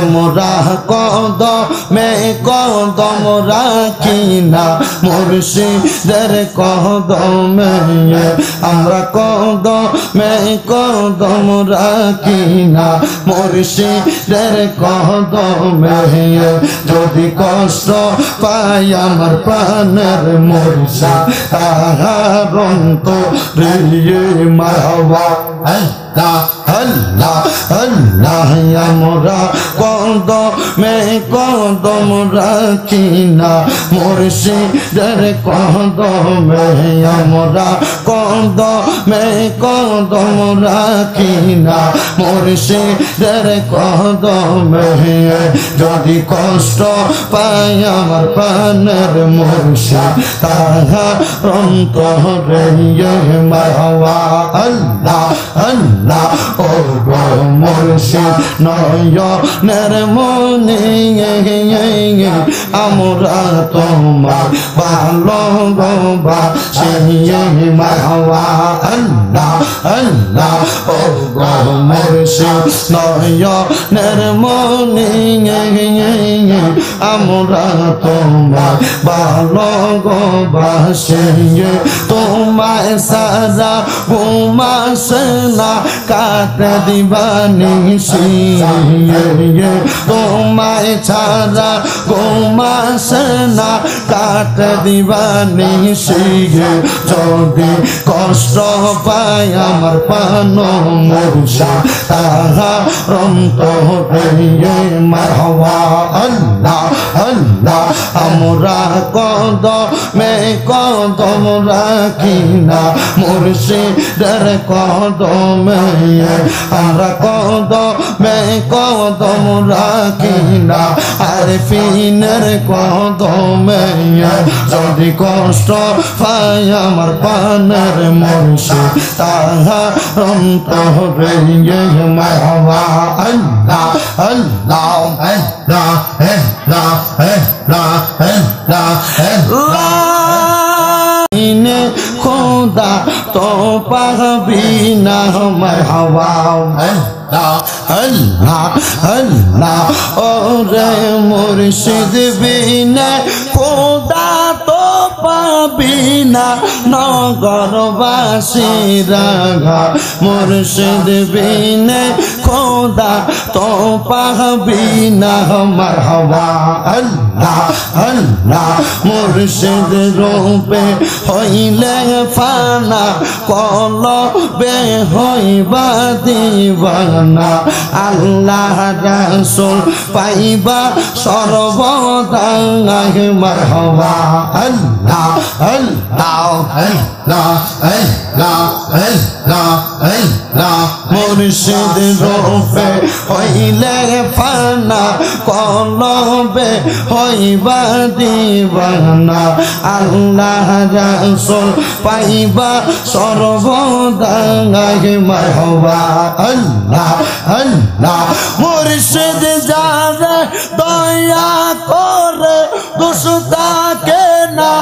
আমরা কদমে কদম রাখি না মুর্শিদের কদমে আমরা কদমে কদম রাখি না মুর্শিদের কদমে যদি কষ্ট পাই আমার প্রাণের মুর্শিদ তাহার অন্তরে মারহাবা আল্লাহ আল্লাহ আল্লাহ আমরা কদমে কদম রাখি না মুর্শিদের কদমে আমরা কদমে কদম রাখি না মুর্শিদের কদমে যদি কষ্ট পাই আমার প্রাণের মুর্শিদ তাহার অন্তরে মারহাবা আল্লাহ আল্লাহ ও গো মুর্শিদ নয়নের মনি আমরা তোমার ভালোবাসি মারহাবা আল্লাহ আল্লাহ ও গো মুর্শিদ নয়নের মনি আমরা তোমার ভালোবাসি তোমায় সারা ঘুমাসে না কাটে দিবানিসি তোমায় ছাড়া ঘুমাসে না কাটে দিবানিসি যদি কষ্ট পাই আমার প্রাণ মুর্শিদ তাহার অন্তরে মারহাবা আল্লাহ আল্লাহ আমরা কদমে কদম রাখি না মুর্শিদের কদমে আমরা কদমে কদম রাখি না আরফিনের কদমে যদি কষ্ট পাই আমার প্রাণের মুর্শিদ তাহার অন্তরে মারহাবা আল্লাহ আল্লাহ আল্লাহ আল্লাহ আল্লাহ আল্লাহ আল্লাহ খোদা তো পাবি না মারহাবা আল্লাহ আল্লাহ আল্লাহ ওরে মুর্শিদ বিনে খোদা তো পাবি না নগরবাসীরা মুর্শিদ বিনে খোদা তো পাবি না মারহাবা আল্লাহ আল্লাহ মুর্শিদ রূপে হইলে ফানা কলবে হইবা দিবানা আল্লাহ রাসূল পাইবা সর্বদা মারহাবা আল্লাহ আল্লাহ আল্লাহ আল্লাহ আল্লাহ আল্লাহ মুর্শিদ রূপে হইলে ফানা কলবে হইবা দিবানা আল্লাহ রাসূল পাইবা সর্বদা মারহাবা আল্লাহ আল্লাহ মুর্শিদ যারে দয়া করে দুষ্টাকে না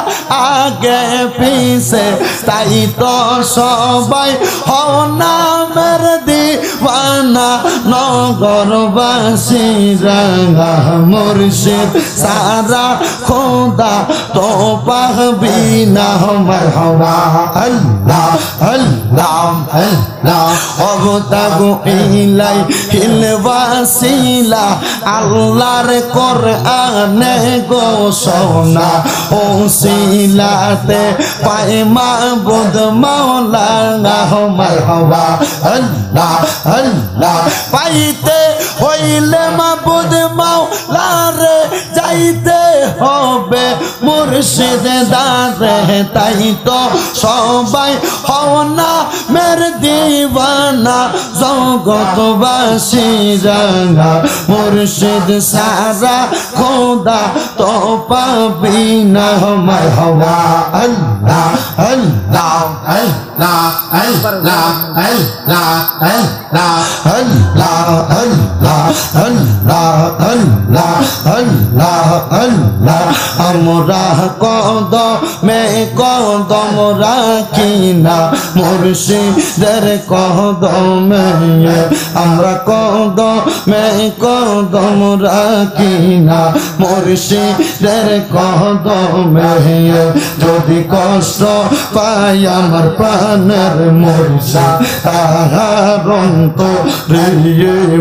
আগে পিছে তাই তো সবাই হও নামের দিওয়ানা নগরবাসীরা মুর্শিদ সারা খোদা তো পাবি না মারহাবা আল্লাহ আল্লাহ আল্লাহ অবতাগু ইলাই হিল ওয়াসিলা আল্লাহর কোরআনে ঘোষণা ওসিলাতে পাই মাবুদ মাওলানা মারহাবা আল্লাহ আল্লাহ পাইতে হইলে মাবুদ মাওলারে যাইতে হবে মুর্শিদ দারে তাই তো সবাই হও না মের দিওয়ানা জগৎবাসীরা মুর্শিদ সারা খোদা তো পাবি না মারহাবা আল্লাহ আল্লাহ আল্লাহ আল্লাহ আল্লাহ আল্লাহ আল্লাহ আল্লাহ আল্লাহ আল্লাহ আল্লাহ আমরা কদমে কদম রাখি না মুর্শিদের কদমে আমরা কদমে কদম রাখি না মুর্শিদের কদমে যদি কষ্ট পাই আমার প্রাণের মুর্শিদ তাহার অন্তরে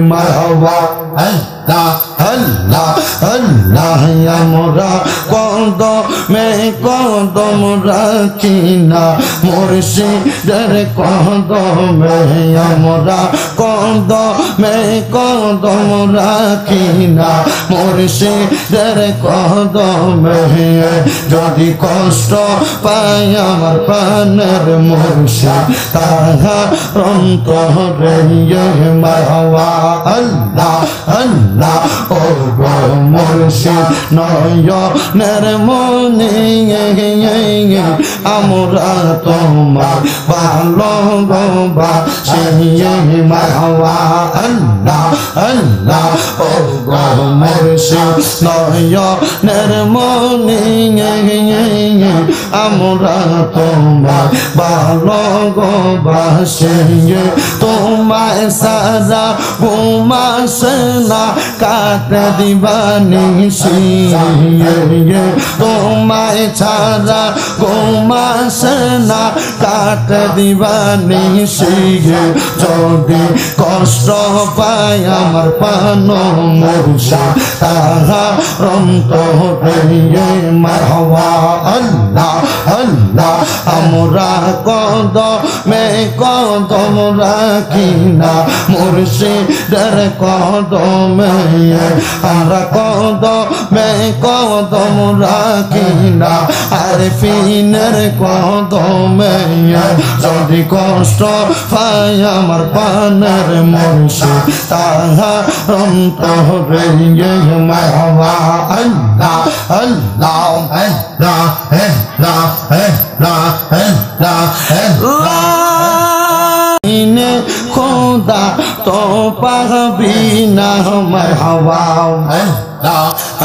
মারহাবা আল্লাহ আল্লাহ আল্লাহ আমরা কদমে কদম রাখি না মুর্শিদের কদমে আমরা কদমে কদম রাখি না মুর্শিদের কদমে যদি কষ্ট পাই আমার প্রাণের মুর্শিদ তাহার অন্তরে মারহাবা আল্লাহ আল্লাহ ও গো মুর্শিদ নয়নের মনি আমরা তোমার ভালোবাসি মারহাবা আল্লাহ আল্লাহ ও গো মুর্শিদ নয়নের মনি আমরা তোমার ভালোবাসি তোমায় সারা ঘুমাসনা কাট দিবানিশি তোমায় ছাড়া ঘুমাসনা কাট দিবানিশি যদি কষ্ট পাই আমার প্রাণ মুর্শিদ তাহার অন্তরে মারহাবা আল্লাহ আল্লাহ আমরা কদমে কদম রাখি না মুর্শিদের কদমে আমরা কদমে কদম রাখি না আরফিনের কদমে যদি কষ্ট পাই আমার প্রাণের মুর্শিদ তাহার অন্তরে মারহাবা আল্লাহ আল্লাহ আল্লাহ আল্লাহ আল্লাহ আল্লাহ আল্লাহ খোদা তো পাবি না মারহাবা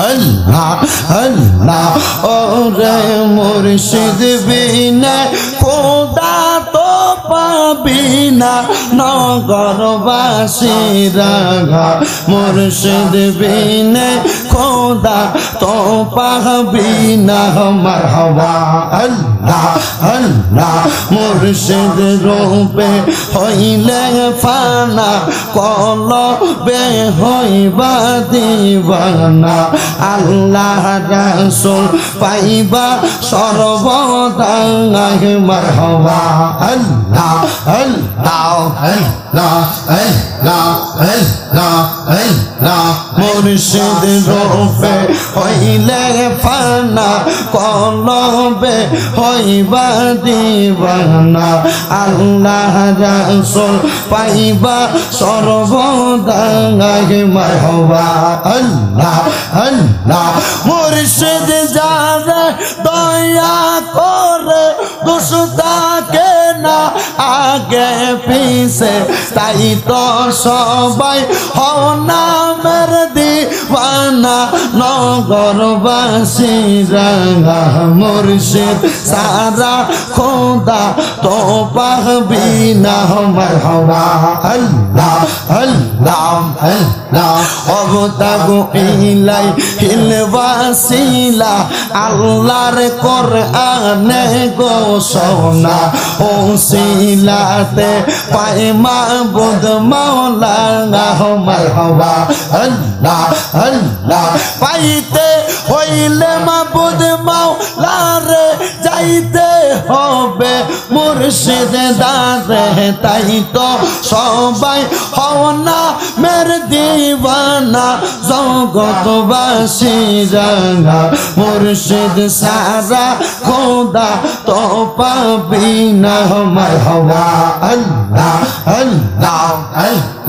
আল্লাহ আল্লাহ ওরে মুর্শিদ বিনা খোদা তো পাবি না নগরবাসীরা মুর্শিদ বিনা খোদা তো পাবি না মারহাবা আল্লাহ আল্লাহ মুর্শিদ রূপে হইলে ফানা কলবে হইবা দিবানা আল্লাহ রাসূল পাইবা সর্বদা মারহাবা আল্লাহ আল্লাহ আল্লাহ আল্লাহ আল্লাহ আল্লাহ মুর্শিদ রূপে হইলে ফানা কলবে হইবা দিবানা আল্লাহ রাসূল পাইবা সর্বদা মারহাবা আল্লাহ আল্লাহ মুর্শিদ যারে দয়া করে দুষ্টাকে না আগে পিছে তাই তো সবাই হও নামের দিওয়ানা নগরবাসীরা মুর্শিদ সারা খোদা তো পাবি না মারহাবা আল্লাহ আল্লাহ আল্লাহ অবতাগু ইলাই হিলবাসিলা আল্লাহর কোরআনে ঘোষণা ওসিলাতে পায় মাবুদ মাওলা মারহাবা আল্লাহ আল্লাহ পাইতে হইলে মাবুদ মাওলা রে যাইতে হবে মুর্শিদ দারে তাই তো সবাই হও না মের দিওয়ানা জগৎবাসীরা মুর্শিদ সারা খোদা তো পাবি না মারহাবা আল্লাহ আল্লাহ আল্লাহ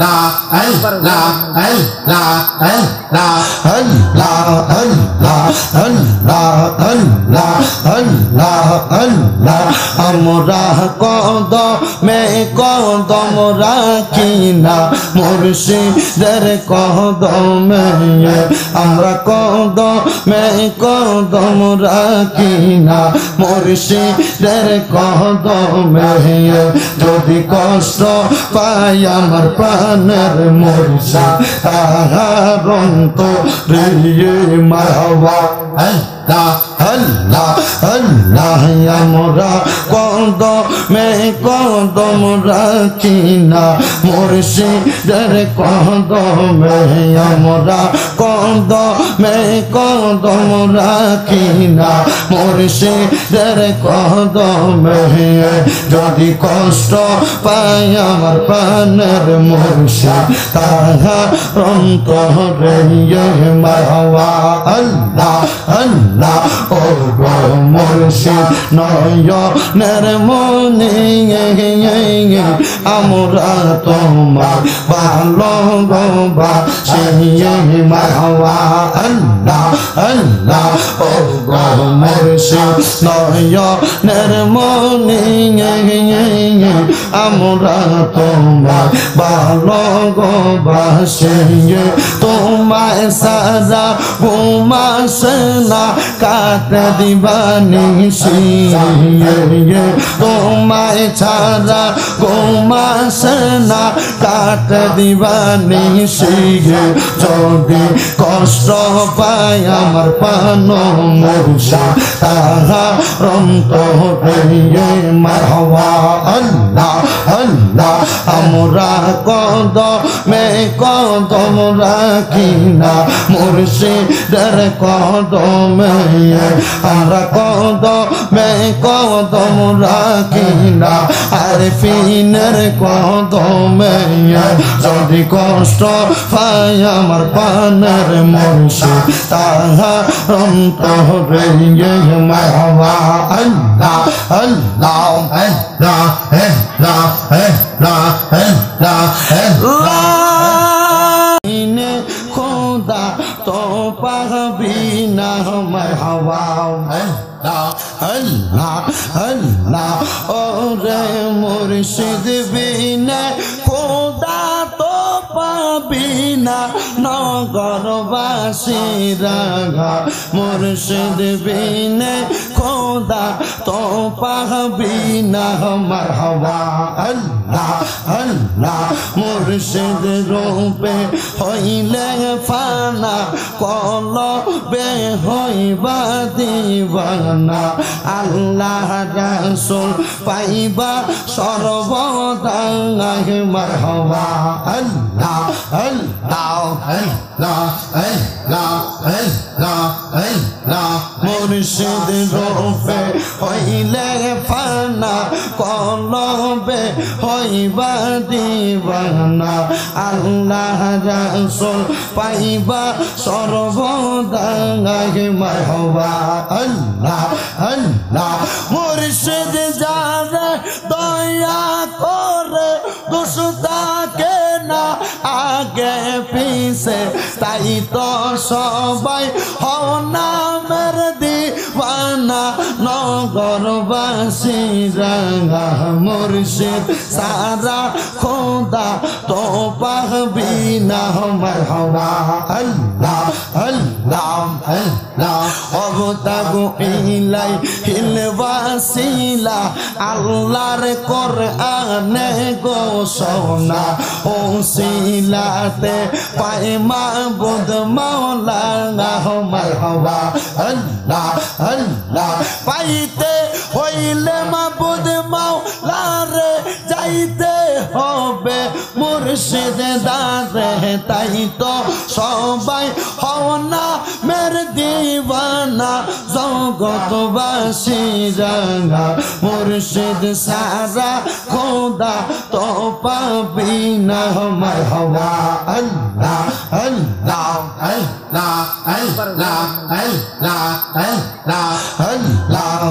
আমরা কদমে কদম রাখি না মুর্শিদের কদমে আমরা কদমে কদম রাখি না মুর্শিদের কদমে যদি কষ্ট পাই আমার প্রাণের মুর্শিদ তাহার অন্তরে মারহাবা আল্লাহ আল্লাহ আমরা কদমে কদম রাখি না মুর্শিদের কদমে আমরা কদমে কদম রাখি না মুর্শিদের কদমে যদি কষ্ট পাই আমার প্রাণের মুর্শিদ তাহার অন্তরে মারহাবা আল্লাহ আল্লাহ ও গো মুর্শিদ নয়নের মনি আমরা তোমার ভালোবাসি মারহাবা আল্লাহ আল্লাহ ও গো মুর্শিদ নয়নের মনি আমরা তোমার ভালোবাসি তোমায় সারা ঘুমাসে না কাটে দিবানিশি তোমায় ছাড়া ঘুমাসে না কাটে দিবানিশি যদি কষ্ট পাই আমার প্রাণ মুর্শিদ তাহার অন্তরে মারহাবা আল্লাহ আল্লাহ আমরা কদমে কদম রাখি না মুর্শিদের কদমে আমরা কদমে কদম রাখি না আরফিনের কদমে যদি কষ্ট পাই আমার প্রাণের মুর্শিদ তাহার অন্তরে মারহাবা আল্লাহ আল্লাহ আল্লাহ আল্লাহ আল্লাহ আল্লাহ খোদা তো পাবি না মারহাবা আল্লাহ আল্লাহ ওরে মুর্শিদ বিনে খোদা তো পাবি না নগরবাসীরা মুর্শিদ বিনে খোদা তো পাবি না মারহাবা আল্লাহ আল্লাহ মুর্শিদ রূপে হইলে ফানা কলবে হইবা দিবানা আল্লাহ রাসূল পাইবা সর্বদা মারহাবা আল্লাহ আল্লাহ আল্লাহ আল্লাহ আল্লাহ আল্লাহ মুর্শিদ রূপে হইলে ফানা কলবে হইবা দিবানা আল্লাহ রাসূল পাইবা সর্বদা মারহাবা আল্লাহ আল্লাহ মুর্শিদ যারে দয়া করে দুষ্টাকে না আগে পিছে তাই তো সবাই হও নামের দিওয়ানা নগরবাসীরা মুর্শিদ সারা খোদা তো পাবি না মারহাবা আল্লাহ আল্লাহ আল্লাহ অবতাগু ইলাই হিলবাসিলা আল্লাহর কোরআনে ঘোষণা ও সিলাতে পাই মাবুদ মাওলা মারহাবা আল্লাহ আল্লাহ পাইতে হইলে মাবুদ মাওলা রে যাইতে হবে মুর্শিদ দারে তাই তো সবাই হও না মের দিওয়ানা জগৎ জগতবাসী রাঙা মুর্শিদ সারা খোদা তো পাবি না মারহাবা আল্লাহ আল্লাহ আল্লাহ আল্লাহ আল্লাহ আল্লাহ আল্লাহ আল্লাহ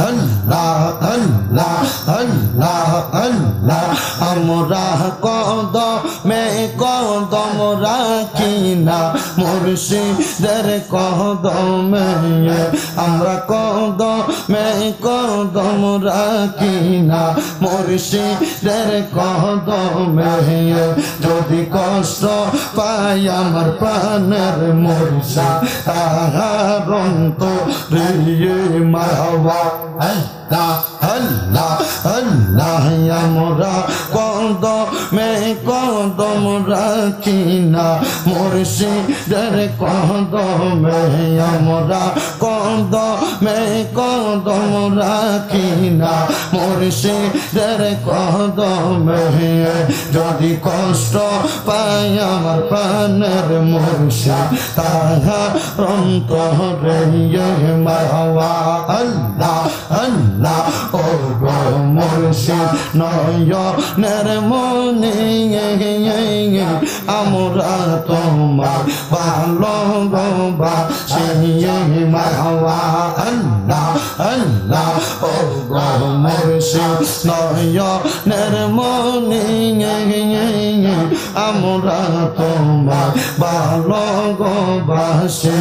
আল্লাহ আল্লাহ আল্লাহ আল্লাহ আমরা কদমে কদম রাখি না মুর্শিদের কদমে আমরা কদমে কদম রাখি না মুর্শিদের কদমে যদি কষ্ট পাই আমার প্রাণের মুর্শিদ তাহার অন্তরে মারহাবা আল্লাহ আল্লাহ আল্লাহ আমরা কদমে কদম রাখি না মুর্শিদের কদমে আমরা কদমে কদম রাখি না মুর্শিদের কদমে যদি কষ্ট পাই আমার প্রাণের মুর্শিদ তাহার অন্তরে মারহাবা আল্লাহ আল্লাহ ও গো মুর্শিদ নয়নের মনে আমরা তোমার ভালোবাসি মারহাবা আল্লাহ আল্লাহ ও গো মুর্শিদ নয়নের মনে আমরা তোমার ভালোবাসি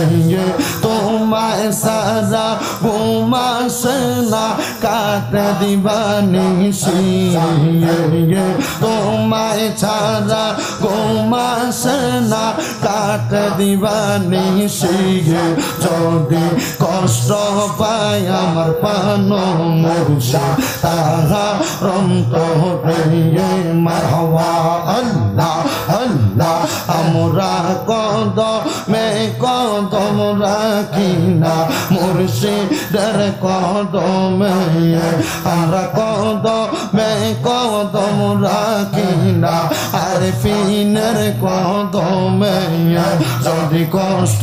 তোমায় সারা ঘুমাসে না কাট দিবানিসি তোমায় ছাড়া ঘুমাসে না কাট দিবানিসি যদি কষ্ট পাই আমার পান মুর্শিদ তাহার অন্তরে মারহাবা আল্লাহ আল্লাহ আমরা কদমে কদম রাখি না মুর্শিদের কদমে আমরা কদমে কদম রাখি না আরফিনের কদমে যদি কষ্ট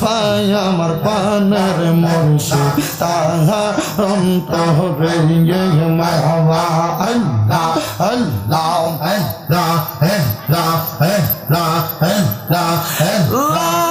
পাই আমার প্রাণের মুর্শিদ তাহার অন্তরে মারহাবা আল্লাহ আল্লাহ আল্লাহ আল্লাহ আল্লাহ আল্লাহ